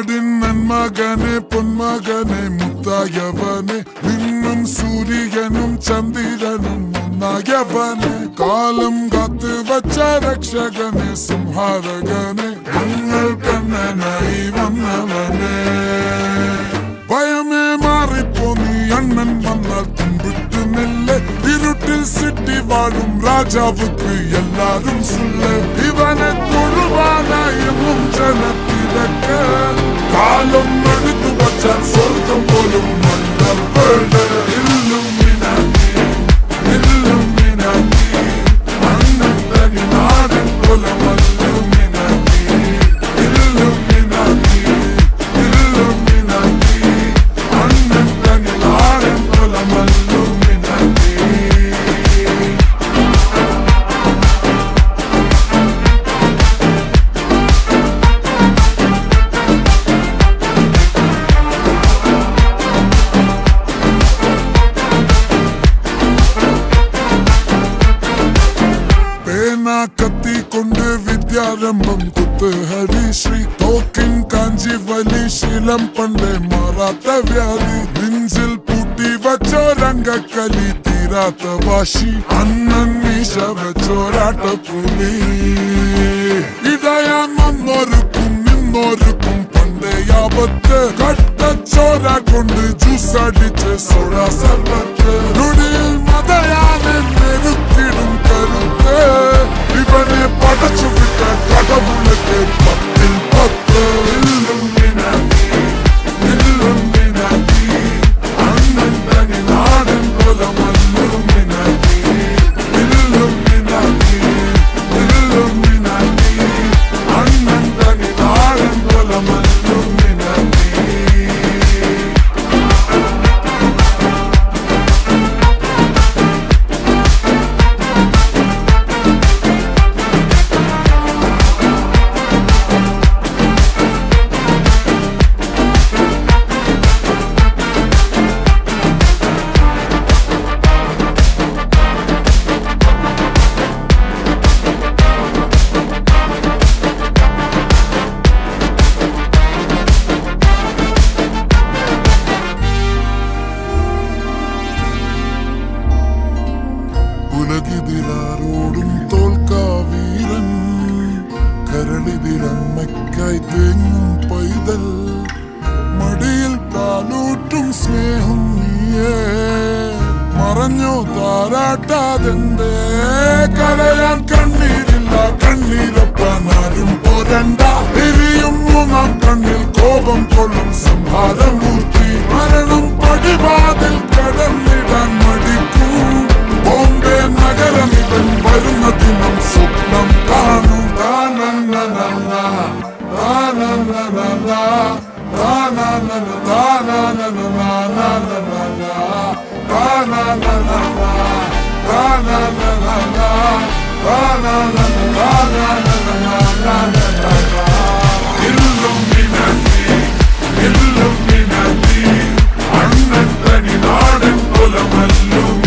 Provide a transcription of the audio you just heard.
നാടിൻ നന്മകനെ പൊന്മകനെ മുത്തായവനെ നിന്നും സൂര്യനും ചന്ദ്രനും ഒന്നായവനെ കാലം കാത്ത് വച്ച രക്ഷകനെ സംഹാരകനെ ഞങ്ങൾ കണ്ണനായി വന്നവനെ ഭയമേ മാറിപ്പോ നീ അണ്ണൻ വന്നാൽ തുമ്പിട്ടുന്നില്ലേ ഇരുട്ടിൽ സിറ്റി വാഴും രാജാവുക്ക് എല്ലാരും സുല്ലേ ഇവനെ തൊഴുവാനായെന്നും ജനത്തിലൊക്കെ കാലം എടുത്തു വച്ചാൽ സ്വർഗം പോലും മണ്ണൽ വേണ്ട ഇല്ലുമിനാറ്റി ഇല്ലുമിനാറ്റി അണ്ണൻ തനി നാടൻ കൊലമല്ലുമിനാറ്റി ഇല്ലുമിനാറ്റി ഇല്ലുമിനാറ്റി അണ്ണൻ തനി നാടൻ കൊലമല്ലുമിനാറ്റി കത്തിക്കൊണ്ട് വിദ്യാരംഭം കുത്ത് ഹരിശ്രീ തോക്കിൻ കാഞ്ചി വലി ശീലം പണ്ടേ മാറാത്ത വ്യാധി നെഞ്ചിൽ പൂട്ടി വച്ചോരംഗക്കലി തീരാത്ത വാശി അണ്ണൻ മീശ വെച്ചോരാട്ട പുലി ഇടയാൻ വന്നോർക്കും നിന്നോർക്കും പണ്ടേ ആപത്ത് കട്ടച്ചോര കൊണ്ട് ജ്യൂസ് അടിച്ച് സോഡ സർബത്ത് നുടിയിൽ മതയാനെ നെരുക്കിടും കരുത്ത് ഇവനെ പടച്ചു വിട്ട കടവുളക്ക് 10-10 ഇല്ലുമിനാറ്റി ഇല്ലുമിനാറ്റി അണ്ണൻ തനി നാടൻ കൊലമല്ലുമിനാറ്റി ഇല്ലുമിനാറ്റി ഇല്ലുമിനാറ്റി അണ്ണൻ തനി നാടൻ കൊലമല്ലുമിനാറ്റി ഉലകിതിരാരോടും തോൽക്കാവീരൻ കരളിതിരമ്മയ്ക്കായി തേങ്ങും പൈതൽ മടിയിൽ പാലൂട്ടും സ്നേഹം നീയേ മറഞ്ഞോ താരാട്ടാതെന്തേ കരയാൻ കണ്ണീരില്ല കണ്ണീരൊപ്പാൻ ആരും പോരണ്ട എരിയും മൂന്നാം കണ്ണിൽ കോപം കൊള്ളും സംഹാരമൂർത്തി മരണം പടിവാതിൽ കടന്നിടാൻ മടിക്കൂ ബോംബെ നഗരമിവൻ വരുന്ന ദിനം സ്വപ്നം കാണും ഇല്ലുമിനാറ്റി അണ്ണൻ തനി നാടൻ കൊലമല്ലും